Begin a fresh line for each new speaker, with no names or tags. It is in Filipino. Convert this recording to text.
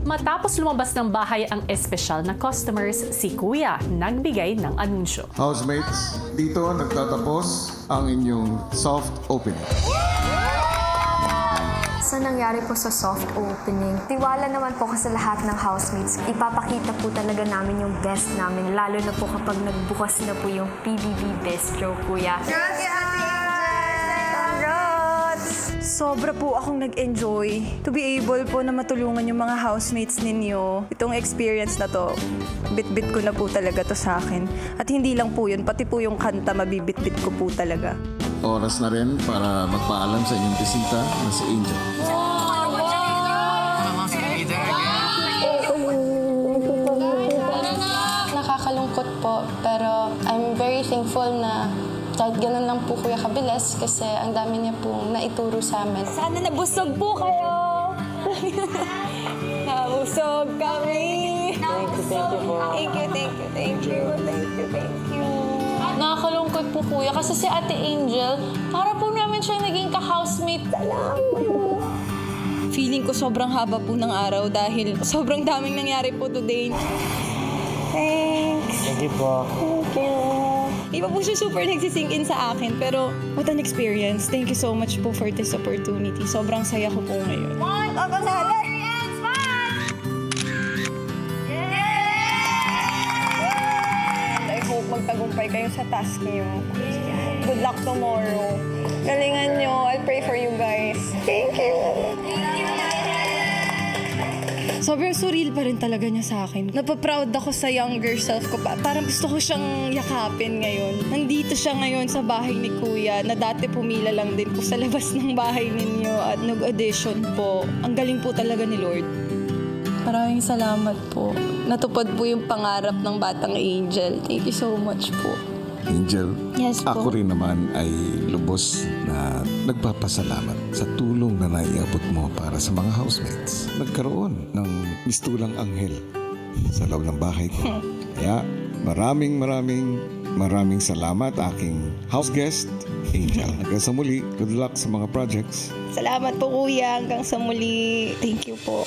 Matapos lumabas ng bahay ang espesyal na customers, si Kuya nagbigay ng anunsyo.
Housemates, dito nagtatapos ang inyong soft opening.
Sa nangyari po sa soft opening, tiwala naman po kasi lahat ng housemates. Ipapakita po talaga namin yung best namin, lalo na po kapag nagbukas na po yung PBB Bistro, Kuya.
Sobra po akong nag-enjoy to be able po na matulungan yung mga housemates ninyo. Itong experience na to, bit-bit ko na po talaga to sa akin. At hindi lang po yun, pati po yung kanta mabibit-bit ko po talaga.
Oras na rin para magpaalam sa inyong bisita na si Angel.
Nakakalungkot po, pero I'm very thankful na kahit ganun lang po Kuya kabilis kasi ang dami niya pong naituro sa amin.
Sana nabusog po kayo! Nabusog kami! Thank you.
Nakakalungkot po Kuya kasi si Ate Angel, para po namin siya naging ka-housemate.
Feeling ko sobrang haba po ng araw dahil sobrang daming nangyari po today. Thanks!
Thank you po.
Thank you. Iba po siya super nagsisink in sa akin, pero what an experience. Thank you so much po for this opportunity. Sobrang saya ko po ngayon. I hope magtagumpay kayo sa task niyo. Good luck tomorrow. Galingan niyo. I'll pray for you guys. Thank you. Sobrang surreal pa rin talaga niya sa akin. Napaproud ako sa younger self ko. Parang gusto ko siyang yakapin ngayon. Nandito siya ngayon sa bahay ni Kuya na dati pumila lang din po sa labas ng bahay ninyo at nag-audition po. Ang galing po talaga ni Lord. Maraming salamat po. Natupad po yung pangarap ng batang Angel. Thank you so much po.
Angel,
Yes po.
ako rin naman ay lubos na nagpapasalamat sa tulong na naiabot mo para sa mga housemates. Nagkaroon ng mistulang anghel sa loob ng bahay ko. Kaya maraming salamat aking house guest, Angel. Hanggang sa muli, good luck sa mga projects.
Salamat po Kuya. Hanggang sa muli. Thank you po.